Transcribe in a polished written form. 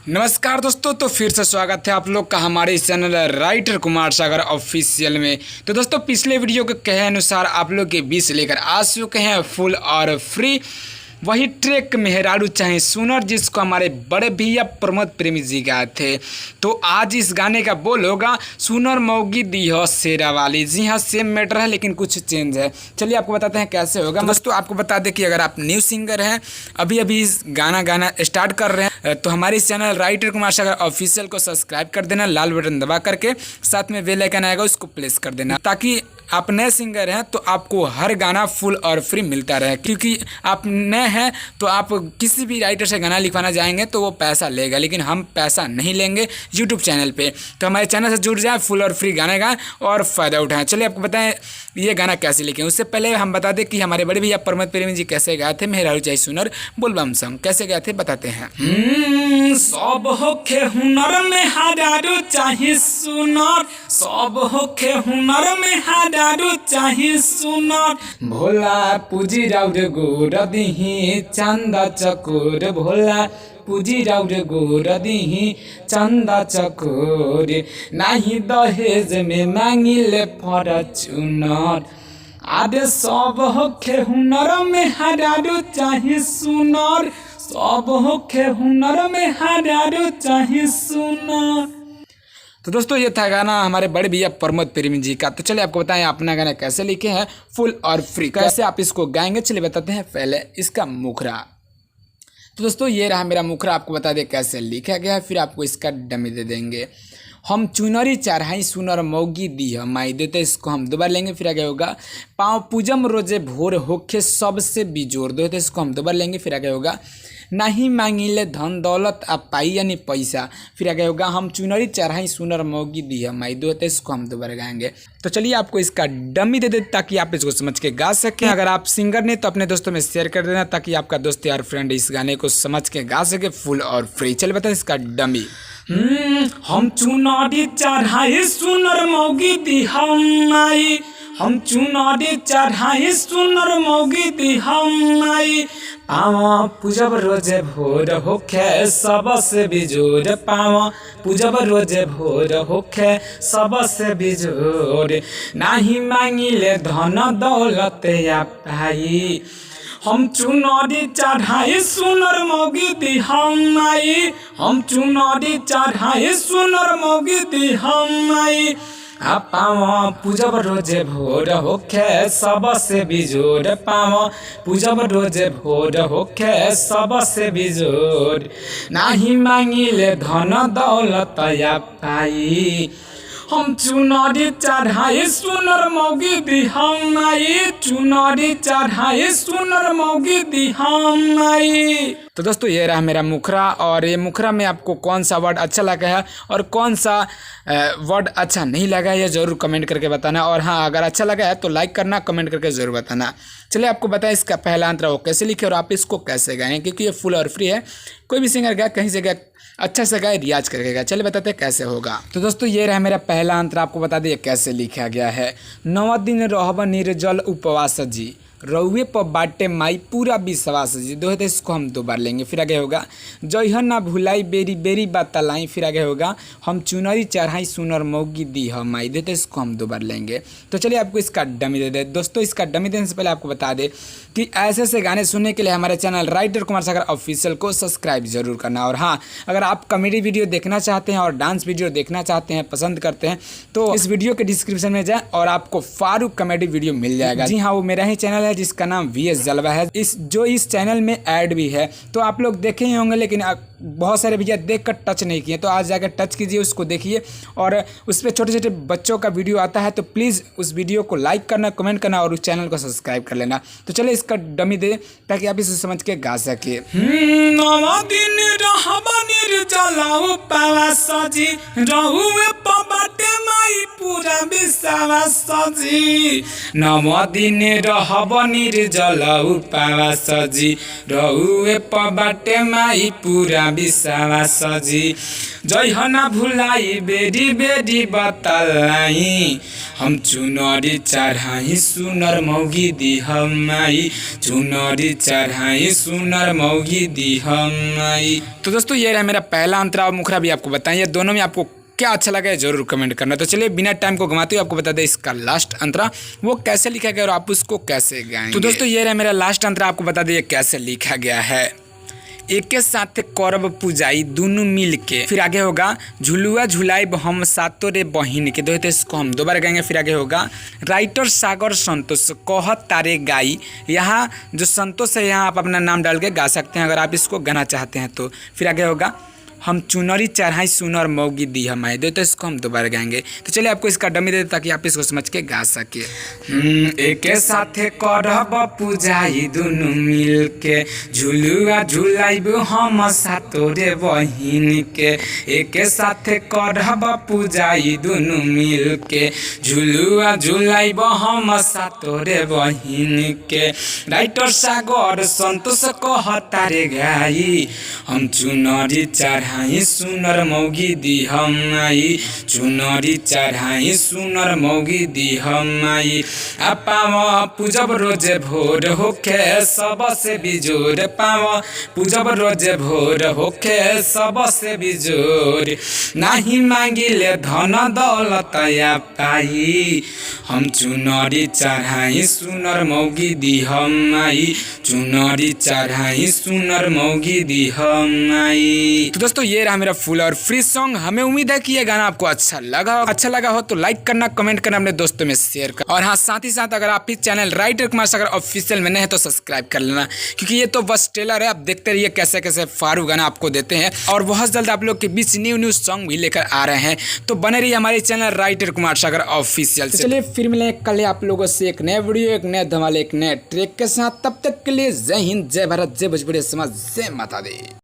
नमस्कार दोस्तों, तो फिर से स्वागत है आप लोग का हमारे इस channel writer Kumar Sagar official में। तो दोस्तों, पिछले वीडियो के कहे अनुसार आप लोग के बीच लेकर आ चुके हैं फुल और फ्री वही ट्रैक मेहरारू चाहे सुनर, जिसको हमारे बड़े भैया प्रमोद प्रेमी जी गाए थे। तो आज इस गाने का बोल होगा सुनर मौगी दी हो शेरा वाली। जी हाँ, सेम मैटर है लेकिन कुछ चेंज है। चलिए आपको बताते हैं कैसे होगा। दोस्तों आपको बता दें कि अगर आप न्यू सिंगर हैं, अभी इस गाना स्टार्ट कर रहे हैं, तो हमारे इस channel writer Kumar Sagar official को सब्सक्राइब कर देना, लाल बटन दबा करके। साथ में बेल आइकन आएगा, उसको प्रेस कर देना, ताकि आप नए सिंगर हैं तो आपको हर गाना फुल और फ्री मिलता रहे। क्योंकि आप नए हैं तो आप किसी भी राइटर से गाना लिखवाना जाएंगे तो वो पैसा लेगा, लेकिन हम पैसा नहीं लेंगे यूट्यूब चैनल पे। तो हमारे चैनल से जुड़ जाए, फुल और फ्री गाने गाएं और फ़ायदा उठाएं। चलिए आपको बताएं ये गाना कैसे लिखें। उससे पहले हम बता दें कि हमारे बड़े भैया प्रमोद प्रेमी जी कैसे गाए थे मेहरारू चाहे सुनर बोलबम सॉन्ग, कैसे गाए थे बताते हैं। सब होखे हुनर में हजारू चाहे सुनर, सब होखे हुनर में हजारू चाहे सुनर। भोला पूजी राउर गोर दिही चंदा चकोर, भोला पूजी राउर गोर दिही चंदा चकोर, नाही दहेज में मांगिले फॉर्च्यूनर। आदे सब होखे हुनर में हजारू चाहे सुनर, सब होखे हुनर में हजारू चाहे सुनर। तो दोस्तों ये था गाना हमारे बड़े भैया प्रमोद प्रेमी जी का। तो चलिए आपको बताएं अपना गाना कैसे लिखे हैं फुल और फ्री, कैसे आप इसको गाएंगे। चलिए बताते हैं पहले इसका मुखरा। तो दोस्तों ये रहा मेरा मुखरा, आपको बता दें कैसे लिखा गया है, फिर आपको इसका डमी दे देंगे। हम चुनरी चढ़ाई सुनर मौगी दी है माई देते, इसको हम दोबारा लेंगे। फिर आगे होगा पाँव पूजम रोजे भोर होखे सबसे बिजोर दो, तो इसको हम दोबारा लेंगे। फिर आगे होगा नहीं मांगिले धन दौलत आ पाई यानी पैसा। फिर आगे होगा हम चुनरी चढ़ाई सुनर मौगी दी है माई दो, तो इसको हम दोबारा गाएंगे। तो चलिए आपको इसका डमी दे देते ताकि आप इसको समझ के गा सकें। अगर आप सिंगर ने तो अपने दोस्तों में शेयर कर देना, ताकि आपका दोस्त यार फ्रेंड इस गाने को समझ के गा सके फुल और फ्री। चलिए बताए इसका डमी। हम चुनरी चढ़ाई सुनर मौगी दी हम आई, हम चुनरी चढ़ाई सुनर मौगी दी हम आई। पाँव पूजब रोजे भोर होखे सबसे बिजोर, पाँव पूजब रोजे भोर होखे सबसे बिजोर, नाही मांगिले धन दौलत या पाई। हम चुनरी चढ़ाई सुनर मौगी दी हम आई, हम चुनरी चढ़ाई सुनर मौगी दी हम आई। पाँव पूजब रोजे भोर होखे सबसे बिजोर, पाँव पूजब रोजे भोर होखे सबसे बिजोर, नाही मांगिले धन दौलत या पाई। हम चुनरी चढ़ाई सुनर मौगी दी हम आई, चुनरी चढ़ाई सुनर मौगी दी हम आई। तो दोस्तों ये रहा मेरा मुखरा, और ये मुखरा में आपको कौन सा वर्ड अच्छा लगा है और कौन सा वर्ड अच्छा नहीं लगा है, ये ज़रूर कमेंट करके बताना। और हाँ, अगर अच्छा लगा है तो लाइक करना, कमेंट करके ज़रूर बताना। चलिए आपको बताएं इसका पहला अंतरा वो कैसे लिखे और आप इसको कैसे गाएं, क्योंकि ये फुल और फ्री है। कोई भी सिंगर गाए, कहीं से गाए, अच्छा से गाए, रियाज करके गाए। चलिए बताते हैं कैसे होगा। तो दोस्तों ये रहा मेरा पहला अंतरा, आपको बता दें कैसे लिखा गया है। 9 दिन रहब निर्जल उपवास जी, रउए पर बाटे माई पूरा विश्वास जी दो है, तो इसको हम 2 बार लेंगे। फिर आगे होगा जइहन ना भुलाई बेरी बेरी बात लाई। फिर आगे होगा हम चुनरी चढ़ाई सुनर मौगी दी हम माई दे, तो इसको हम 2 बार लेंगे। तो चलिए आपको इसका डमी दे दे। दोस्तों इसका डमी देने से पहले आपको बता दें कि ऐसे गाने सुनने के लिए हमारे channel writer Kumar Sagar official को सब्सक्राइब जरूर करना। और हाँ, अगर आप कॉमेडी वीडियो देखना चाहते हैं और डांस वीडियो देखना चाहते हैं, पसंद करते हैं, तो इस वीडियो के डिस्क्रिप्शन में जाएं और आपको फारूक कॉमेडी वीडियो मिल जाएगा। जी हाँ, वो मेरा ही चैनल है जिसका नाम VS जलवा है। इस चैनल में ऐड भी है, तो आप लोग देखे ही होंगे, लेकिन बहुत सारे भैया देखकर टच नहीं किए, तो आज जाकर टच कीजिए, उसको देखिए। और उस पर छोटे छोटे बच्चों का वीडियो आता है, तो प्लीज़ उस वीडियो को लाइक करना, कमेंट करना और उस चैनल को सब्सक्राइब कर लेना। तो चलिए इसका डमी दे ताकि आप इसे समझ के गा सके। 9 दिन रहब निर्जल उपवास जी, रउए पर बाटे माई पूरा विश्वास जी। नव दिन रहब निर्जल उपवास जी, रहुए पबाटे माई पूरा विश्वास जी। जय ना भुलाई बेरी बेरी बतलाई, हम चुनरी चढ़ाई सुनर मौगी दिह माई, चुनरी चढ़ाई सुनर मौगी दिह माई। तो दोस्तों ये रहा मेरा पहला अंतरा और मुखरा भी आपको बताएं, दोनों में आपको क्या अच्छा लगा है जरूर कमेंट करना। तो चलिए बिना टाइम को गंवाते हुए आपको बता दें इसका लास्ट अंतरा वो कैसे लिखा गया और आप उसको कैसे गाएंगे। तो दोस्तों ये रहा मेरा लास्ट अंतरा, आपको बता दें कैसे लिखा गया है। एक के साथ करब पूजाई दोनों मिल के, फिर आगे होगा झुलुआ झुलाइब हम सातों रे बहिन के। दोस्तों इसको हम दोबारा गाएंगे। फिर आगे होगा राइटर सागर संतोष कह तारे गाई। यहाँ जो संतोष है यहाँ आप अपना नाम डाल के गा सकते हैं अगर आप इसको गाना चाहते हैं तो। फिर आगे होगा हम चुनरी चढ़ाई सुनर मौगी दी हमारे। दो तो इसको हम दोबारा गाएंगे। तो चलिए आपको इसका डमी दे ताकि आप इसको समझ के गा सके। एक साथ करब पूजाई दुनु मिल के, झुलुआ झुलाइब हम सातों रे बहिन के। एक साथ करब पूजाई दुनु मिल के, झुलुआ झुलाइब हम सातों रे बहिन के। राइटर सागर संतोष कह तारे गाई, हम चुनरी चढ़ाई सुनर मौगी दी हमाई, चुनरी चढ़ाई सुनर मौगी दी हमाई। पाव पूजब रोजे भोर होके सबसे बिजोर, पाव पूजब रोजे भोर होके सबसे बिजोर। नाही मांगिले धन दौलत या पाई, हम चुनरी चढ़ाई सुनर मौगी दी हमाई, चुनरी चढ़ाई सुनर मौगी दी हमाई। तो दोस्तों ये रहा मेरा फुल और फ्री सॉन्ग। हमें उम्मीद है कि ये गाना आपको अच्छा लगा हो तो लाइक करना, कमेंट करना, अपने दोस्तों में शेयर करना। और हाँ साथ ही साथ अगर आप इस channel writer Kumar Sagar official में नए हैं तो सब्सक्राइब कर लेना, क्योंकि ये तो बस ट्रेलर है। आप देखते रहिए कैसे कैसे फारू गाना आपको देते हैं और बहुत जल्द आप लोग के बीच न्यू सॉन्ग भी लेकर आ रहे हैं। तो बने रहिए हमारे channel writer Kumar Sagar official से। चलिए फिर मिले कल आप लोगों से एक नए वीडियो, एक नए धमाल, एक नए ट्रैक के साथ। तब तक के लिए जय हिंद, जय भारत, जय भोजपुरी समाज, जय माता दी।